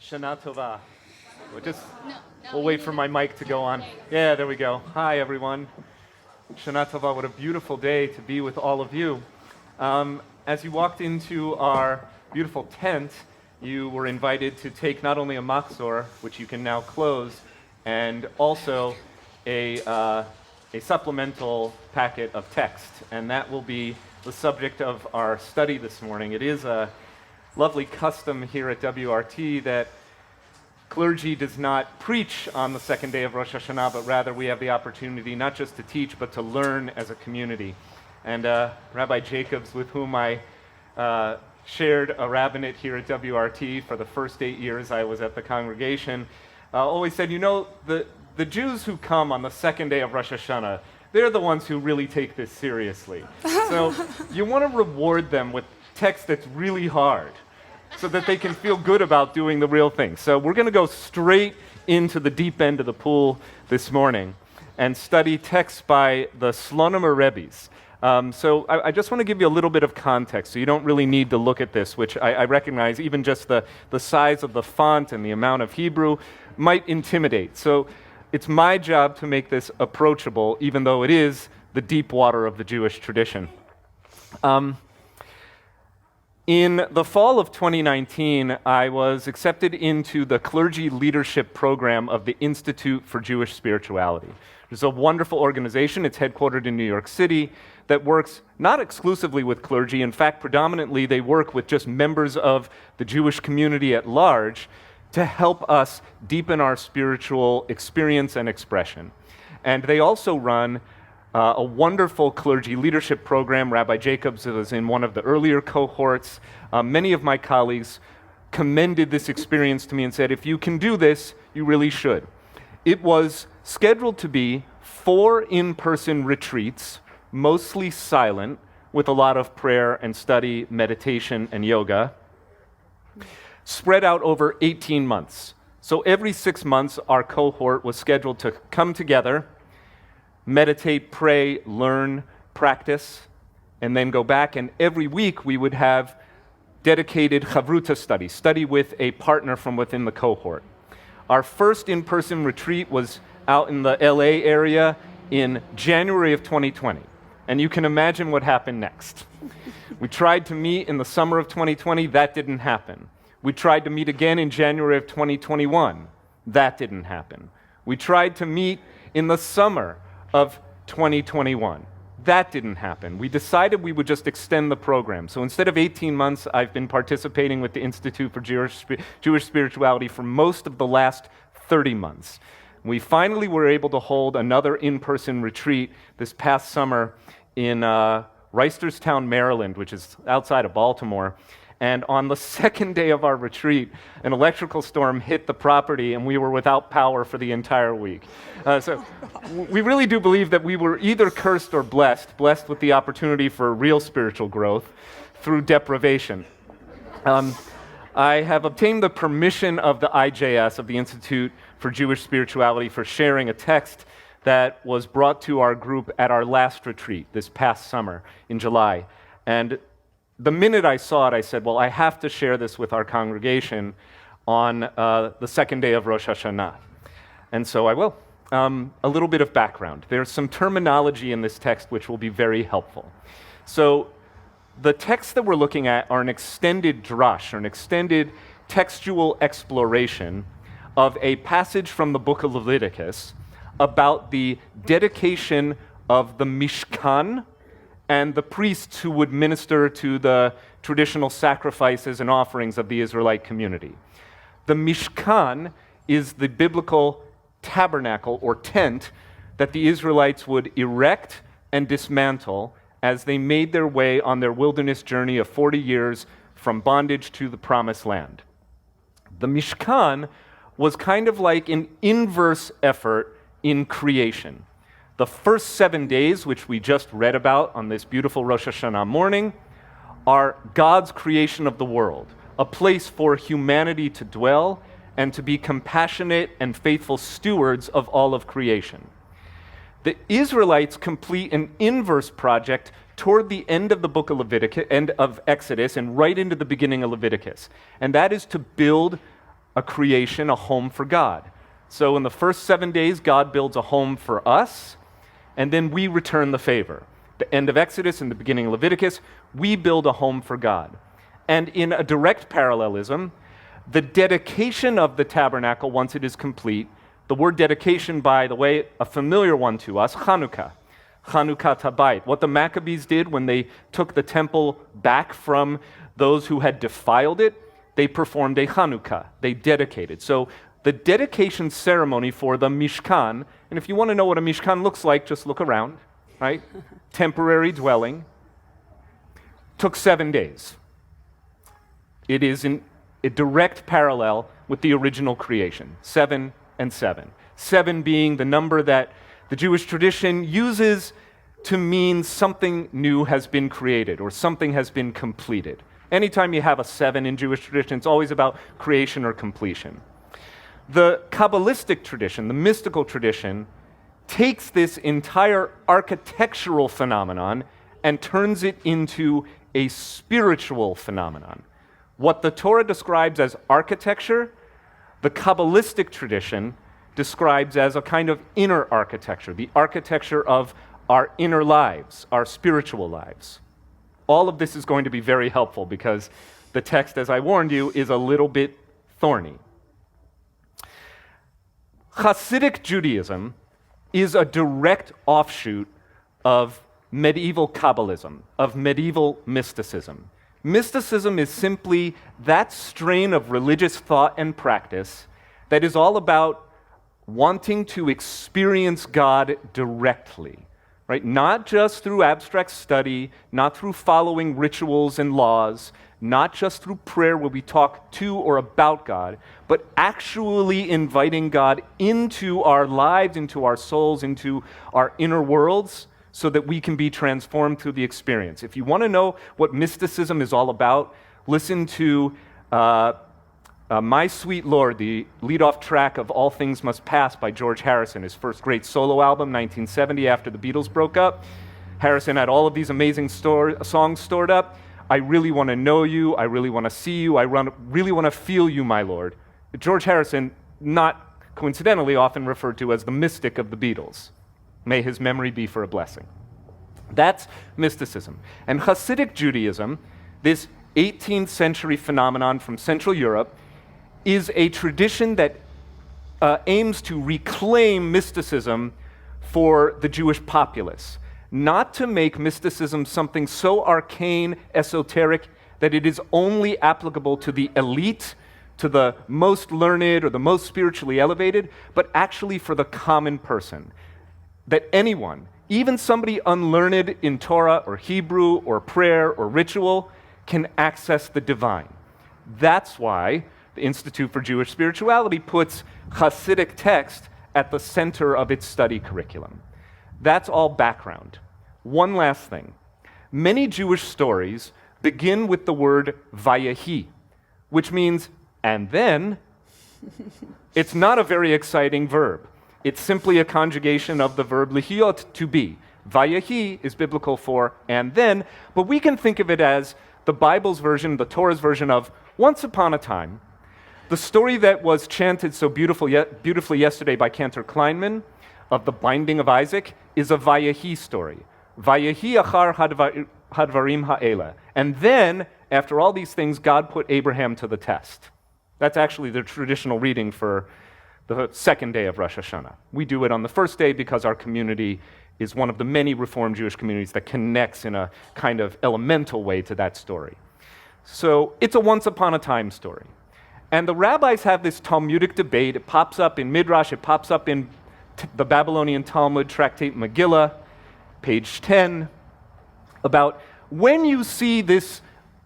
Shana Tova. We'll wait for my mic to go on. Yeah, there we go. Hi, everyone. Shana Tova, what a beautiful day to be with all of you. As you walked into our beautiful tent, you were invited to take not only a machzor, which you can now close, and also a supplemental packet of text. And that will be the subject of our study this morning. It is a lovely custom here at WRT that clergy does not preach on the second day of Rosh Hashanah, but rather we have the opportunity not just to teach, but to learn as a community. And Rabbi Jacobs, with whom I shared a rabbinate here at WRT for the first 8 years I was at the congregation, always said, you know, the Jews who come on the second day of Rosh Hashanah, they're the ones who really take this seriously. So you want to reward them with text that's really hard so that they can feel good about doing the real thing. So we're going to go straight into the deep end of the pool this morning and study texts by the Slonim Rebbes. So I just want to give you a little bit of context, so you don't really need to look at this, which I recognize even just the size of the font and the amount of Hebrew might intimidate. So it's my job to make this approachable, even though it is the deep water of the Jewish tradition. In the fall of 2019, I was accepted into the clergy leadership program of the Institute for Jewish Spirituality. It's a wonderful organization. It's headquartered in New York City that works not exclusively with clergy. In fact, predominantly they work with just members of the Jewish community at large to help us deepen our spiritual experience and expression. And they also run a wonderful clergy leadership program. Rabbi Jacobs was in one of the earlier cohorts. Many of my colleagues commended this experience to me and said, if you can do this, you really should. It was scheduled to be 4 in-person retreats, mostly silent, with a lot of prayer and study, meditation, and yoga, spread out over 18 months. So every 6 months, our cohort was scheduled to come together, meditate, pray, learn, practice, and then go back. And every week, we would have dedicated chavruta study with a partner from within the cohort. Our first in-person retreat was out in the LA area in January of 2020. And you can imagine what happened next. We tried to meet in the summer of 2020. That didn't happen. We tried to meet again in January of 2021. That didn't happen. We tried to meet in the summer of 2021. That didn't happen. We decided we would just extend the program. So instead of 18 months, I've been participating with the Institute for Jewish Spirituality for most of the last 30 months. We finally were able to hold another in-person retreat this past summer in Reisterstown, Maryland, which is outside of Baltimore. And on the second day of our retreat, an electrical storm hit the property and we were without power for the entire week. So we really do believe that we were either cursed or blessed with the opportunity for real spiritual growth through deprivation. I have obtained the permission of the IJS, of the Institute for Jewish Spirituality, for sharing a text that was brought to our group at our last retreat this past summer in July. And the minute I saw it, I said, well, I have to share this with our congregation on the second day of Rosh Hashanah. And so I will. A little bit of background. There's some terminology in this text which will be very helpful. So the texts that we're looking at are an extended drash, or an extended textual exploration of a passage from the book of Leviticus about the dedication of the Mishkan and the priests who would minister to the traditional sacrifices and offerings of the Israelite community. The Mishkan is the biblical tabernacle or tent that the Israelites would erect and dismantle as they made their way on their wilderness journey of 40 years from bondage to the promised land. The Mishkan was kind of like an inverse effort in creation. The first 7 days, which we just read about on this beautiful Rosh Hashanah morning, are God's creation of the world, a place for humanity to dwell and to be compassionate and faithful stewards of all of creation. The Israelites complete an inverse project toward the end of the book of Leviticus, end of Exodus, and right into the beginning of Leviticus. And that is to build a creation, a home for God. So in the first 7 days, God builds a home for us, and then we return the favor. The end of Exodus and the beginning of Leviticus, we build a home for God. And in a direct parallelism, the dedication of the tabernacle, once it is complete, the word dedication, by the way, a familiar one to us, Chanukah Tabayit. What the Maccabees did when they took the temple back from those who had defiled it, they performed a Chanukah. They dedicated. So the dedication ceremony for the Mishkan, and if you want to know what a Mishkan looks like, just look around, right? Temporary dwelling, took 7 days. It is in a direct parallel with the original creation, 7 and 7. 7 being the number that the Jewish tradition uses to mean something new has been created or something has been completed. Anytime you have a 7 in Jewish tradition, it's always about creation or completion. The Kabbalistic tradition, the mystical tradition, takes this entire architectural phenomenon and turns it into a spiritual phenomenon. What the Torah describes as architecture, the Kabbalistic tradition describes as a kind of inner architecture, the architecture of our inner lives, our spiritual lives. All of this is going to be very helpful because the text, as I warned you, is a little bit thorny. Hasidic Judaism is a direct offshoot of medieval Kabbalism, of medieval mysticism. Mysticism is simply that strain of religious thought and practice that is all about wanting to experience God directly, right? Not just through abstract study, not through following rituals and laws, not just through prayer where we talk to or about God, but actually inviting God into our lives, into our souls, into our inner worlds, so that we can be transformed through the experience. If you want to know what mysticism is all about, listen to My Sweet Lord, the lead-off track of All Things Must Pass by George Harrison, his first great solo album, 1970, after the Beatles broke up. Harrison had all of these amazing songs stored up. I really want to know you, I really want to see you, I really want to feel you, my Lord. George Harrison, not coincidentally, often referred to as the mystic of the Beatles. May his memory be for a blessing. That's mysticism. And Hasidic Judaism, this 18th century phenomenon from Central Europe, is a tradition that aims to reclaim mysticism for the Jewish populace, not to make mysticism something so arcane, esoteric, that it is only applicable to the elite, to the most learned or the most spiritually elevated, but actually for the common person. That anyone, even somebody unlearned in Torah or Hebrew or prayer or ritual, can access the divine. That's why the Institute for Jewish Spirituality puts Hasidic text at the center of its study curriculum. That's all background. One last thing. Many Jewish stories begin with the word vayehi, which means, and then. It's not a very exciting verb. It's simply a conjugation of the verb lihiot, to be. Vayehi is biblical for and then, but we can think of it as the Bible's version, the Torah's version of once upon a time. The story that was chanted so beautifully yesterday by Cantor Kleinman of the binding of Isaac is a Vayehi story. Vayehi achar hadvarim ha'ela. And then, after all these things, God put Abraham to the test. That's actually the traditional reading for the second day of Rosh Hashanah. We do it on the first day because our community is one of the many Reformed Jewish communities that connects in a kind of elemental way to that story. So it's a once upon a time story. And the rabbis have this Talmudic debate. It pops up in Midrash, it pops up in the Babylonian Talmud, Tractate Megillah, page 10, about when you see this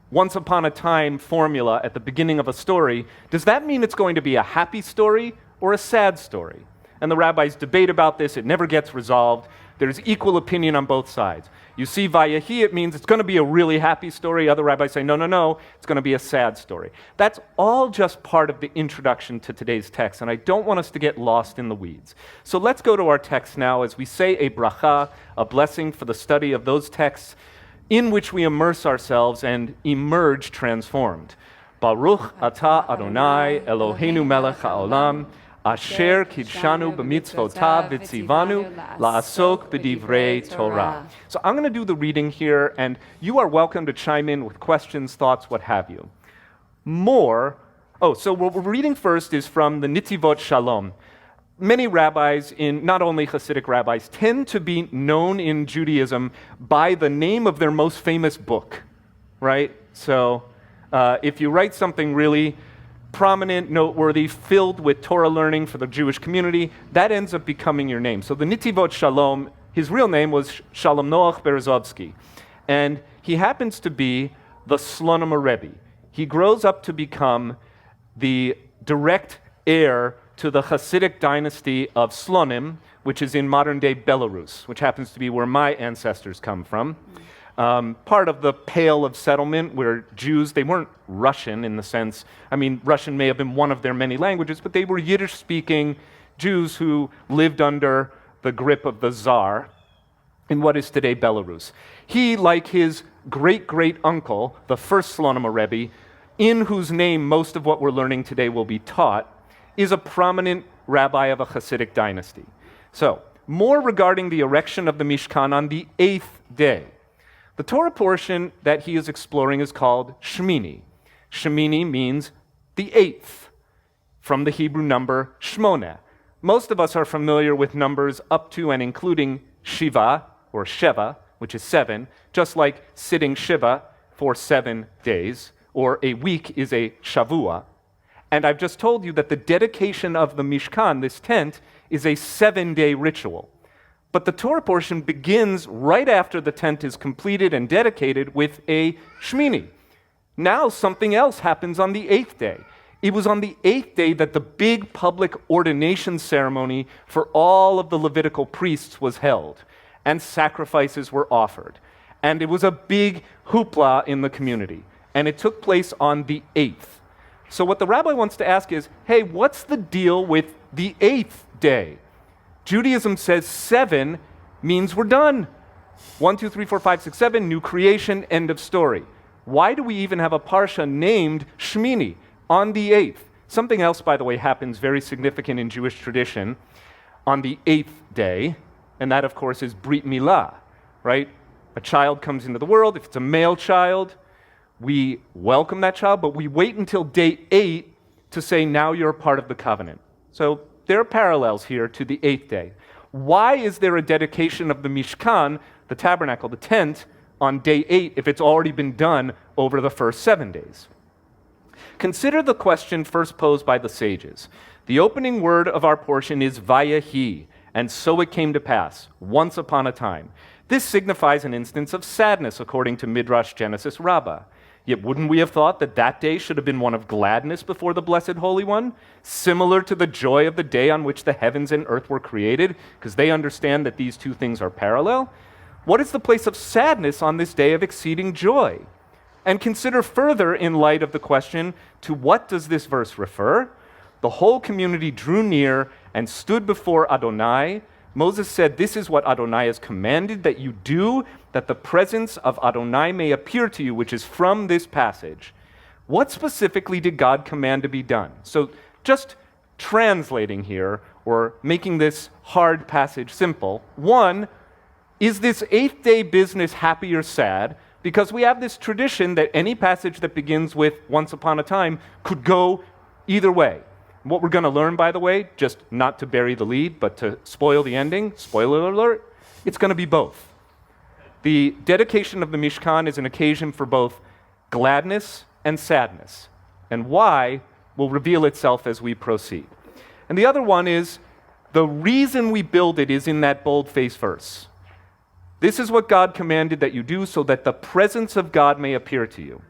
once upon a time formula at the beginning of a story, does that mean it's going to be a happy story or a sad story? And the rabbis debate about this. It never gets resolved. There's equal opinion on both sides. You see Vayehi, it means it's going to be a really happy story. Other rabbis say, no, it's going to be a sad story. That's all just part of the introduction to today's text, and I don't want us to get lost in the weeds. So let's go to our text now as we say a bracha, a blessing for the study of those texts in which we immerse ourselves and emerge transformed. Baruch atah Adonai Eloheinu melech haolam, asher kidshanu b'mitzvotav v'tzivanu la'asok b'divrei Torah. So I'm going to do the reading here, and you are welcome to chime in with questions, thoughts, what have you. So what we're reading first is from the Nitivot Shalom. Many rabbis, not only Hasidic rabbis, tend to be known in Judaism by the name of their most famous book, right? So if you write something really prominent, noteworthy, filled with Torah learning for the Jewish community, that ends up becoming your name. So the Nitivot Shalom, his real name was Shalom Noach Berezovsky, and he happens to be the Slonim Rebbe. He grows up to become the direct heir to the Hasidic dynasty of Slonim, which is in modern-day Belarus, which happens to be where my ancestors come from. Part of the Pale of Settlement, where Jews, they weren't Russian in the sense, Russian may have been one of their many languages, but they were Yiddish-speaking Jews who lived under the grip of the Tsar in what is today Belarus. He, like his great-great-uncle, the first Slonim Rebbe, in whose name most of what we're learning today will be taught, is a prominent rabbi of a Hasidic dynasty. So, more regarding the erection of the Mishkan on the 8th day. The Torah portion that he is exploring is called Shmini. Shmini means the 8th, from the Hebrew number Shmoneh. Most of us are familiar with numbers up to and including Shiva, or Sheva, which is 7, just like sitting Shiva for 7 days, or a week is a Shavua. And I've just told you that the dedication of the Mishkan, this tent, is a 7-day ritual. But the Torah portion begins right after the tent is completed and dedicated with a Shmini. Now something else happens on the 8th day. It was on the 8th day that the big public ordination ceremony for all of the Levitical priests was held, and sacrifices were offered. And it was a big hoopla in the community. And it took place on the 8th. So what the rabbi wants to ask is, hey, what's the deal with the 8th day? Judaism says 7 means we're done. 1, 2, 3, 4, 5, 6, 7, new creation, end of story. Why do we even have a parsha named Shmini on the 8th? Something else, by the way, happens very significant in Jewish tradition on the 8th day, and that, of course, is Brit Milah, right? A child comes into the world. If it's a male child, we welcome that child, but we wait until day 8 to say, now you're a part of the covenant. So there are parallels here to the 8th day. Why is there a dedication of the Mishkan, the tabernacle, the tent, on day 8 if it's already been done over the first 7 days? Consider the question first posed by the sages. The opening word of our portion is Vayahi, and so it came to pass, once upon a time. This signifies an instance of sadness, according to Midrash Genesis Rabbah. Yet wouldn't we have thought that that day should have been one of gladness before the Blessed Holy One, similar to the joy of the day on which the heavens and earth were created, because they understand that these two things are parallel? What is the place of sadness on this day of exceeding joy? And consider further in light of the question, to what does this verse refer? The whole community drew near and stood before Adonai. Moses said, this is what Adonai has commanded that you do, that the presence of Adonai may appear to you, which is from this passage. What specifically did God command to be done? So just translating here, or making this hard passage simple. 1, is this 8th day business happy or sad? Because we have this tradition that any passage that begins with once upon a time could go either way. What we're going to learn, by the way, just not to bury the lead, but to spoil the ending, spoiler alert, it's going to be both. The dedication of the Mishkan is an occasion for both gladness and sadness. And why will reveal itself as we proceed. And the other one is, the reason we build it is in that bold-faced verse. This is what God commanded that you do so that the presence of God may appear to you.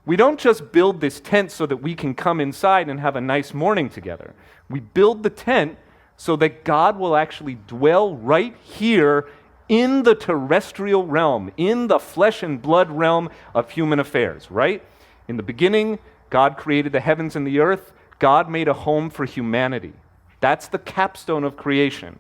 We don't just build this tent so that we can come inside and have a nice morning together. We build the tent so that God will actually dwell right here in the terrestrial realm, in the flesh and blood realm of human affairs, right? In the beginning, God created the heavens and the earth. God made a home for humanity. That's the capstone of creation.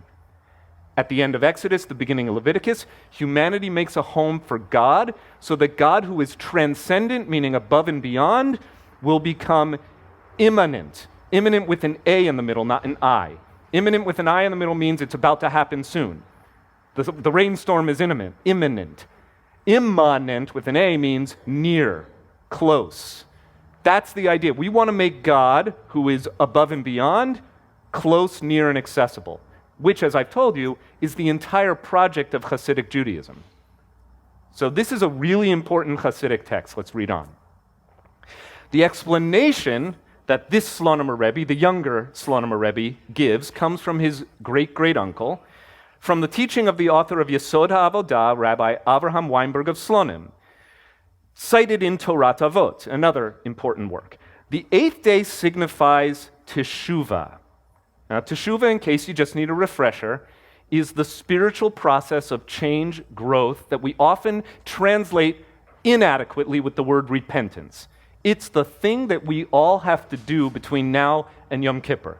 At the end of Exodus, the beginning of Leviticus, humanity makes a home for God so that God, who is transcendent, meaning above and beyond, will become imminent. Imminent with an A in the middle, not an I. Imminent with an I in the middle means it's about to happen soon. The rainstorm is imminent. Immanent with an A means near, close. That's the idea. We want to make God, who is above and beyond, close, near, and accessible, which, as I've told you, is the entire project of Hasidic Judaism. So this is a really important Hasidic text. Let's read on. The explanation that this Slonomer Rebbe, the younger Slonomer Rebbe, gives comes from his great-great-uncle, from the teaching of the author of Yesod HaAvodah, Rabbi Avraham Weinberg of Slonim, cited in Torat Avot, another important work. The 8th day signifies Teshuvah. Now, Teshuvah, in case you just need a refresher, is the spiritual process of change, growth, that we often translate inadequately with the word repentance. It's the thing that we all have to do between now and Yom Kippur.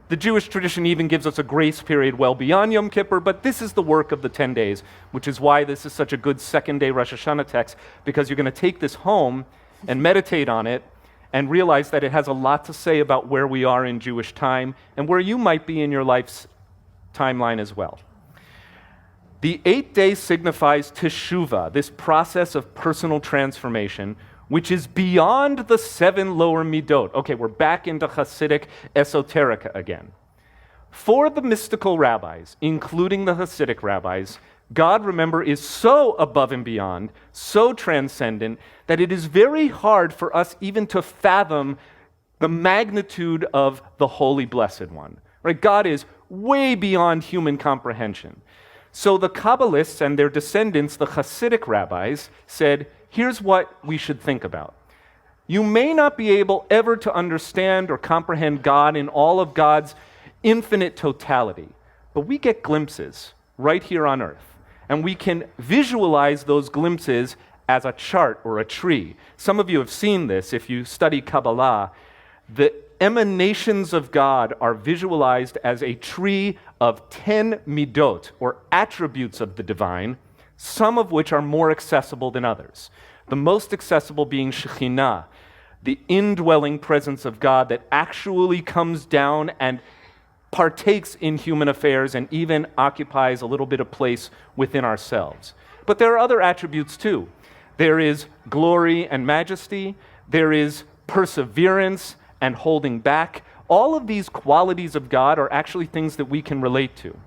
The Jewish tradition even gives us a grace period well beyond Yom Kippur, but this is the work of the 10 days, which is why this is such a good second-day Rosh Hashanah text, because you're going to take this home and meditate on it and realize that it has a lot to say about where we are in Jewish time and where you might be in your life's timeline as well. The 8th day signifies Teshuvah, this process of personal transformation, which is beyond the 7 lower midot. Okay, we're back into Hasidic esoterica again. For the mystical rabbis, including the Hasidic rabbis, God, remember, is so above and beyond, so transcendent, that it is very hard for us even to fathom the magnitude of the Holy Blessed One. Right? God is way beyond human comprehension. So the Kabbalists and their descendants, the Hasidic rabbis, said, here's what we should think about. You may not be able ever to understand or comprehend God in all of God's infinite totality, but we get glimpses right here on earth, and we can visualize those glimpses as a chart or a tree. Some of you have seen this if you study Kabbalah. The emanations of God are visualized as a tree of 10 midot, or attributes of the divine, some of which are more accessible than others. The most accessible being Shekhinah, the indwelling presence of God that actually comes down and partakes in human affairs and even occupies a little bit of place within ourselves. But there are other attributes too. There is glory and majesty. There is perseverance and holding back. All of these qualities of God are actually things that we can relate to.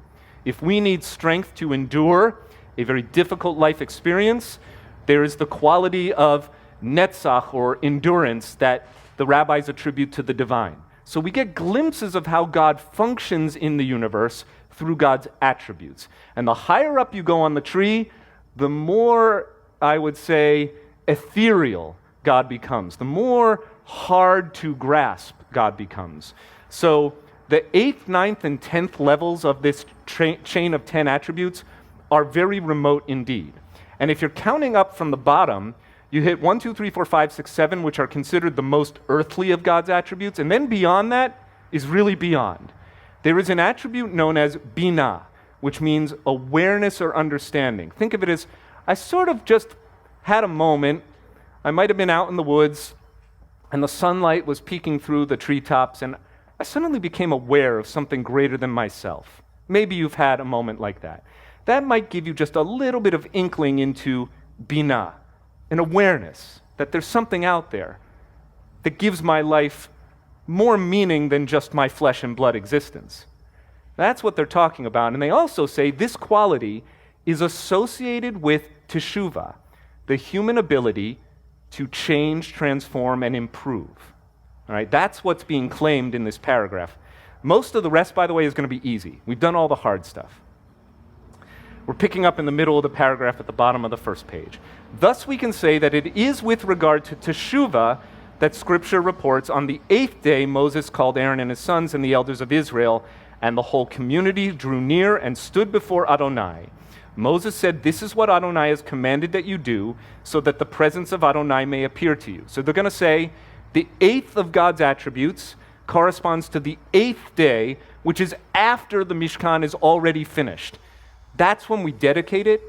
If we need strength to endure a very difficult life experience, there is the quality of netzach, or endurance, that the rabbis attribute to the divine. So we get glimpses of how God functions in the universe through God's attributes. And the higher up you go on the tree, the more, I would say, ethereal God becomes, the more hard to grasp God becomes. So the 8th, 9th, and 10th levels of this chain of 10 attributes are very remote indeed. And if you're counting up from the bottom, you hit 1, 2, 3, 4, 5, 6, 7, which are considered the most earthly of God's attributes, and then beyond that is really beyond. There is an attribute known as binah, which means awareness or understanding. Think of it as, I sort of just had a moment. I might have been out in the woods, and the sunlight was peeking through the treetops, and I suddenly became aware of something greater than myself. Maybe you've had a moment like that. That might give you just a little bit of inkling into binah, an awareness that there's something out there that gives my life more meaning than just my flesh and blood existence. That's what they're talking about. And they also say this quality is associated with teshuvah, the human ability to change, transform, and improve. All right, that's what's being claimed in this paragraph. Most of the rest, by the way, is going to be easy. We've done all the hard stuff. We're picking up in the middle of the paragraph at the bottom of the first page. Thus, we can say that it is with regard to teshuvah that Scripture reports on the 8th day Moses called Aaron and his sons and the elders of Israel, and the whole community drew near and stood before Adonai. Moses said, "This is what Adonai has commanded that you do, so that the presence of Adonai may appear to you." So they're going to say the 8th of God's attributes corresponds to the 8th day, which is after the Mishkan is already finished. That's when we dedicate it,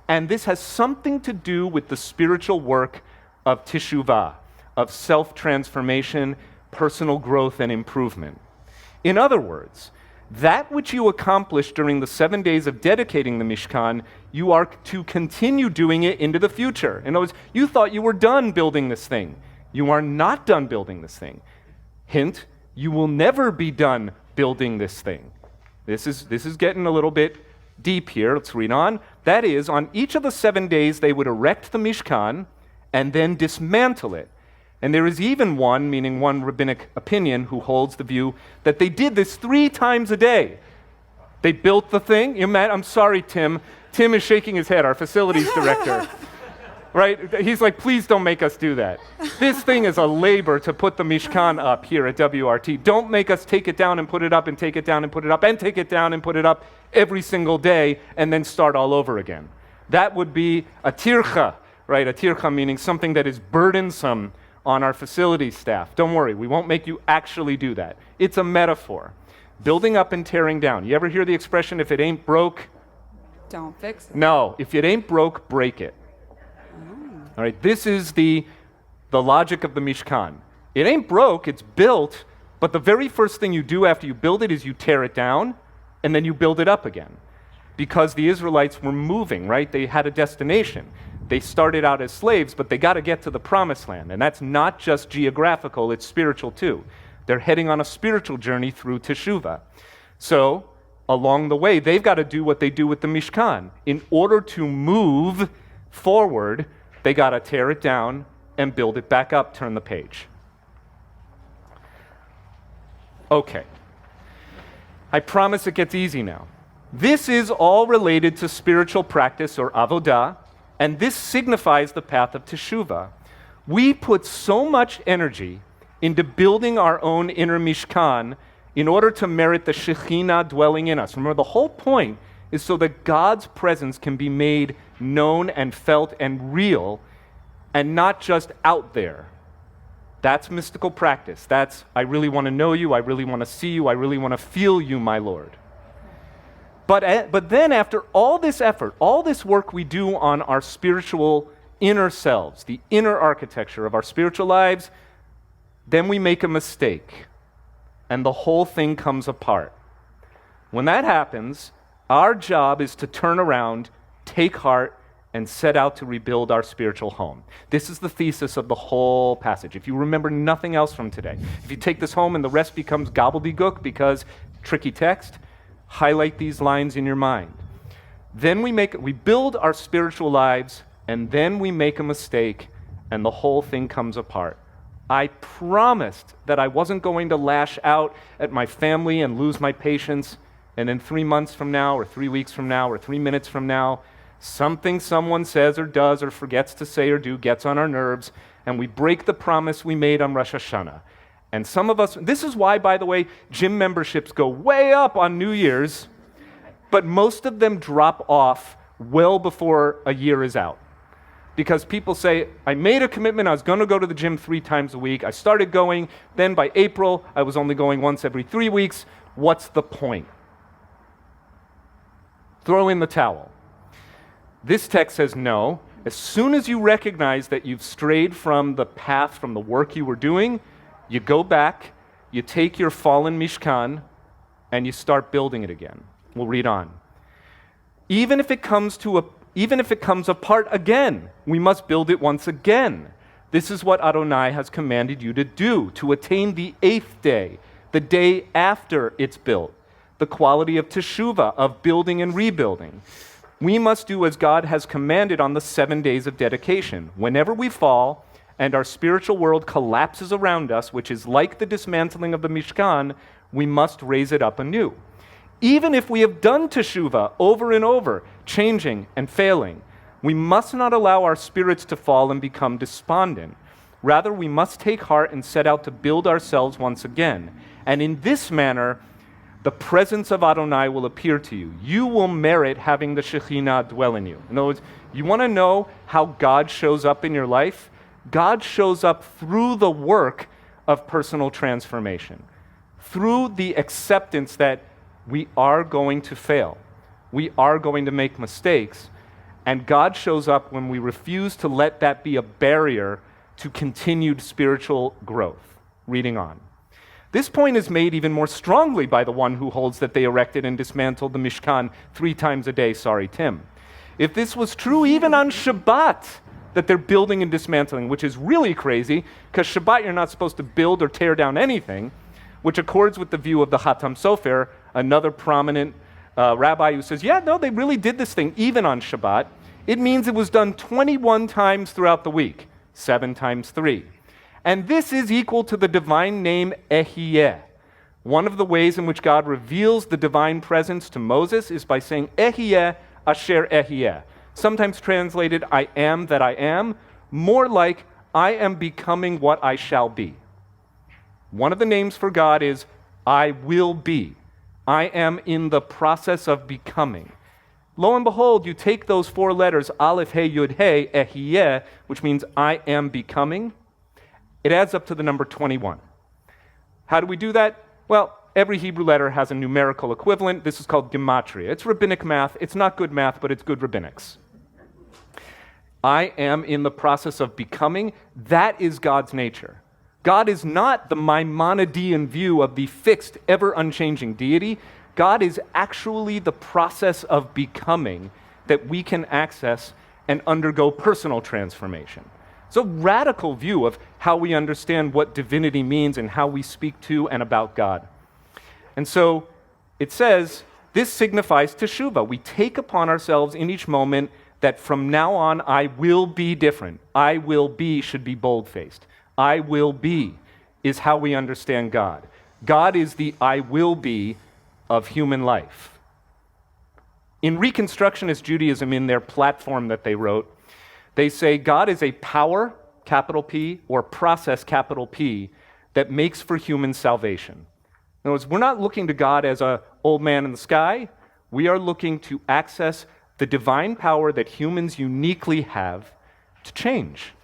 and this has something to do with the spiritual work of teshuvah, of self-transformation, personal growth, and improvement. In other words, that which you accomplished during the 7 days of dedicating the Mishkan, you are to continue doing it into the future. In other words, you thought you were done building this thing. You are not done building this thing. Hint, you will never be done building this thing. This is getting a little bit deep here. Let's read on. That is, on each of the 7 days they would erect the Mishkan and then dismantle it. And there is even one, meaning one rabbinic opinion, who holds the view that they did this 3 times a day. They built the thing. I'm sorry, Tim. Tim is shaking his head, our facilities director. Right? He's like, please don't make us do that. This thing is a labor to put the Mishkan up here at WRT. Don't make us take it down and put it up and take it down and put it up and take it down and put it up every single day and then start all over again. That would be a tircha, right? A tircha meaning something that is burdensome on our facilities staff. Don't worry, we won't make you actually do that. It's a metaphor. Building up and tearing down. You ever hear the expression, if it ain't broke? Don't fix it. No, if it ain't broke, break it. All right, this is the logic of the Mishkan. It ain't broke, it's built, but the very first thing you do after you build it is you tear it down, and then you build it up again. Because the Israelites were moving, right? They had a destination. They started out as slaves, but they got to get to the promised land. And that's not just geographical, it's spiritual too. They're heading on a spiritual journey through Teshuvah. So, along the way, they've got to do what they do with the Mishkan. In order to move forward, they got to tear it down and build it back up, turn the page. Okay. I promise it gets easy now. This is all related to spiritual practice or avodah, and this signifies the path of Teshuvah. We put so much energy into building our own inner Mishkan in order to merit the Shekhinah dwelling in us. Remember, the whole point is so that God's presence can be made known and felt and real and not just out there. That's mystical practice. That's, I really want to know you, I really want to see you, I really want to feel you, my Lord. But then after all this effort, all this work we do on our spiritual inner selves, the inner architecture of our spiritual lives, then we make a mistake and the whole thing comes apart. When that happens, our job is to turn around, take heart, and set out to rebuild our spiritual home. This is the thesis of the whole passage. If you remember nothing else from today, if you take this home and the rest becomes gobbledygook because tricky text, highlight these lines in your mind. Then we build our spiritual lives, and then we make a mistake, and the whole thing comes apart. I promised that I wasn't going to lash out at my family and lose my patience, and then 3 months from now, or 3 weeks from now, or 3 minutes from now, something someone says or does or forgets to say or do gets on our nerves, and we break the promise we made on Rosh Hashanah. And some of us, this is why, by the way, gym memberships go way up on New Year's, but most of them drop off well before a year is out. Because people say, I made a commitment, I was going to go to the gym 3 times a week, I started going, then by April, I was only going once every 3 weeks. What's the point? Throw in the towel. This text says no. As soon as you recognize that you've strayed from the path, from the work you were doing, you go back, you take your fallen Mishkan, and you start building it again. We'll read on. Even if it comes apart again, we must build it once again. This is what Adonai has commanded you to do, to attain the 8th day, the day after it's built, the quality of teshuvah, of building and rebuilding. We must do as God has commanded on the 7 days of dedication. Whenever we fall, and our spiritual world collapses around us, which is like the dismantling of the Mishkan, we must raise it up anew. Even if we have done teshuvah over and over, changing and failing, we must not allow our spirits to fall and become despondent. Rather, we must take heart and set out to build ourselves once again. And in this manner, the presence of Adonai will appear to you. You will merit having the Shekhinah dwell in you. In other words, you want to know how God shows up in your life? God shows up through the work of personal transformation, through the acceptance that we are going to fail, we are going to make mistakes, and God shows up when we refuse to let that be a barrier to continued spiritual growth. Reading on. This point is made even more strongly by the one who holds that they erected and dismantled the Mishkan 3 times a day. Sorry, Tim. If this was true even on Shabbat, that they're building and dismantling, which is really crazy, because Shabbat you're not supposed to build or tear down anything, which accords with the view of the Hatam Sofer, another prominent rabbi who says, yeah, no, they really did this thing even on Shabbat. It means it was done 21 times throughout the week, 7 times 3. And this is equal to the divine name Ehyeh. One of the ways in which God reveals the divine presence to Moses is by saying, Ehyeh asher Ehyeh. Sometimes translated, I am that I am, more like, I am becoming what I shall be. One of the names for God is, I will be. I am in the process of becoming. Lo and behold, you take those 4 letters, Aleph, He, Yud, He, Ehyeh, which means I am becoming. It adds up to the number 21. How do we do that? Well, every Hebrew letter has a numerical equivalent. This is called gematria. It's rabbinic math. It's not good math, but it's good rabbinics. I am in the process of becoming. That is God's nature. God is not the Maimonidean view of the fixed, ever-unchanging deity. God is actually the process of becoming that we can access and undergo personal transformation. It's a radical view of how we understand what divinity means and how we speak to and about God. And so it says, this signifies teshuvah. We take upon ourselves in each moment that from now on I will be different. I will be should be bold-faced. I will be is how we understand God. God is the I will be of human life. In Reconstructionist Judaism, in their platform that they wrote, they say God is a power, capital P, or process, capital P, that makes for human salvation. In other words, we're not looking to God as an old man in the sky. We are looking to access the divine power that humans uniquely have to change.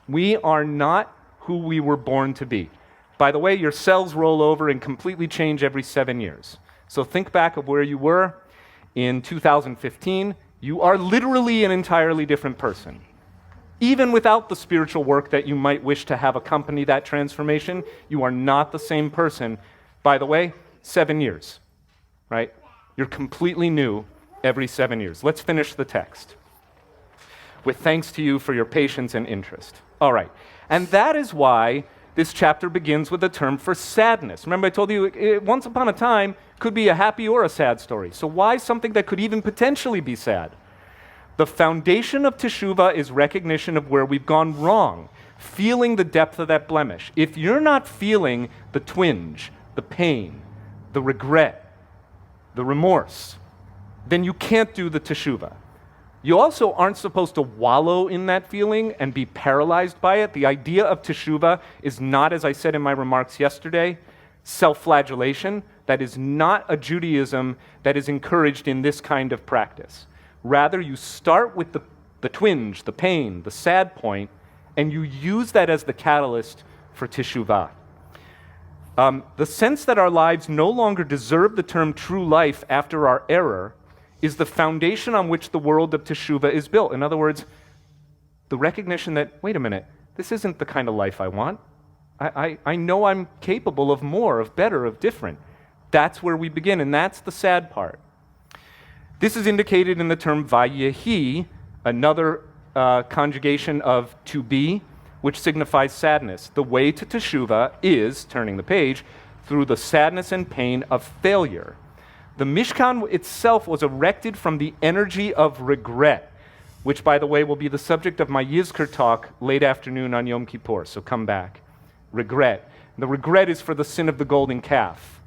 We are not who we were born to be. By the way, your cells roll over and completely change every 7 years. So think back of where you were in 2015. You are literally an entirely different person. Even without the spiritual work that you might wish to have accompany that transformation, you are not the same person. By the way, 7 years, right? You're completely new every 7 years. Let's finish the text. With thanks to you for your patience and interest. All right. And that is why this chapter begins with a term for sadness. Remember I told you once upon a time could be a happy or a sad story. So why something that could even potentially be sad? The foundation of teshuvah is recognition of where we've gone wrong, feeling the depth of that blemish. If you're not feeling the twinge, the pain, the regret, the remorse, then you can't do the teshuvah. You also aren't supposed to wallow in that feeling and be paralyzed by it. The idea of teshuvah is not, as I said in my remarks yesterday, self-flagellation. That is not a Judaism that is encouraged in this kind of practice. Rather, you start with the twinge, the pain, the sad point, and you use that as the catalyst for teshuvah. The sense that our lives no longer deserve the term true life after our error is the foundation on which the world of teshuvah is built. In other words, the recognition that, wait a minute, this isn't the kind of life I want. I know I'm capable of more, of better, of different. That's where we begin, and that's the sad part. This is indicated in the term vayehi, another conjugation of to be, which signifies sadness. The way to teshuvah is, turning the page, through the sadness and pain of failure. The Mishkan itself was erected from the energy of regret, which, by the way, will be the subject of my Yizkor talk late afternoon on Yom Kippur, so come back. Regret. The regret is for the sin of the golden calf.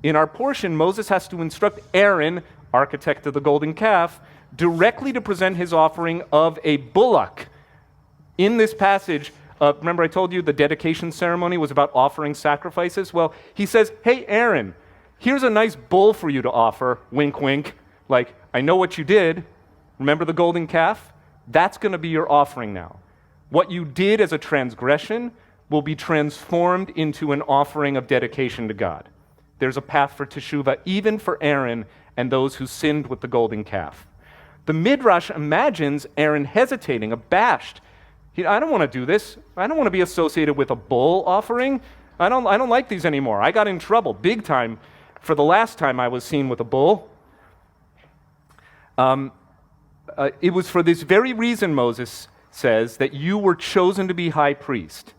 In our portion, Moses has to instruct Aaron, architect of the golden calf, directly to present his offering of a bullock. In this passage, remember I told you the dedication ceremony was about offering sacrifices? Well, he says, hey, Aaron, here's a nice bull for you to offer, wink, wink. Like, I know what you did. Remember the golden calf? That's going to be your offering now. What you did as a transgression will be transformed into an offering of dedication to God. There's a path for teshuvah, even for Aaron and those who sinned with the golden calf. The Midrash imagines Aaron hesitating, abashed. I don't want to do this. I don't want to be associated with a bull offering. I don't like these anymore. I got in trouble big time for the last time I was seen with a bull. It was for this very reason, Moses says, that you were chosen to be high priest.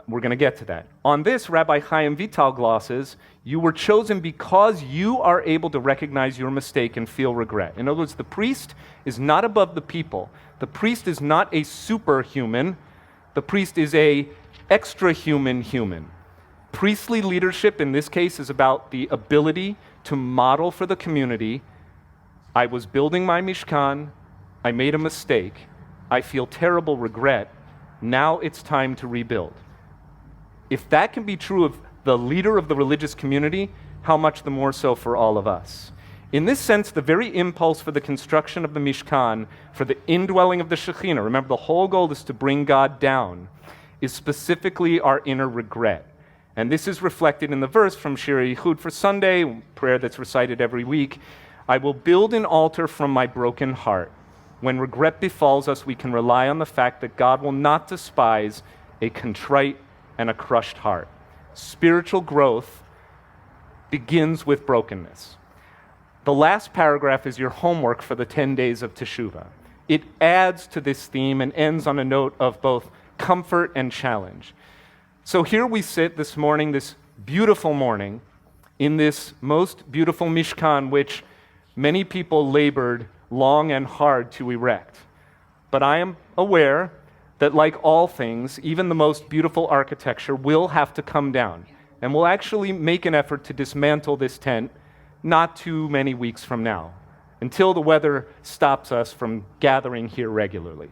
We're going to get to that. On this, Rabbi Chaim Vital glosses, you were chosen because you are able to recognize your mistake and feel regret. In other words, the priest is not above the people. The priest is not a superhuman. The priest is a extra-human human. Priestly leadership in this case is about the ability to model for the community. I was building my Mishkan. I made a mistake. I feel terrible regret. Now it's time to rebuild. If that can be true of the leader of the religious community, how much the more so for all of us. In this sense, the very impulse for the construction of the Mishkan, for the indwelling of the Shekhinah, remember the whole goal is to bring God down, is specifically our inner regret. And this is reflected in the verse from Shir Yichud for Sunday, prayer that's recited every week. I will build an altar from my broken heart. When regret befalls us, we can rely on the fact that God will not despise a contrite and a crushed heart. Spiritual growth begins with brokenness. The last paragraph is your homework for the 10 days of Teshuvah. It adds to this theme and ends on a note of both comfort and challenge. So here we sit this morning, this beautiful morning, in this most beautiful Mishkan, which many people labored long and hard to erect. But I am aware that like all things, even the most beautiful architecture will have to come down. And we'll actually make an effort to dismantle this tent not too many weeks from now, until the weather stops us from gathering here regularly.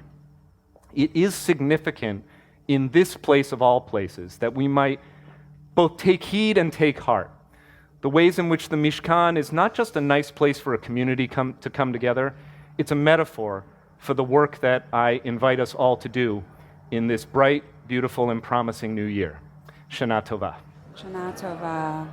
It is significant in this place of all places that we might both take heed and take heart. The ways in which the Mishkan is not just a nice place for a community to come together, it's a metaphor for the work that I invite us all to do in this bright, beautiful, and promising new year. Shana Tova. Shana Tova.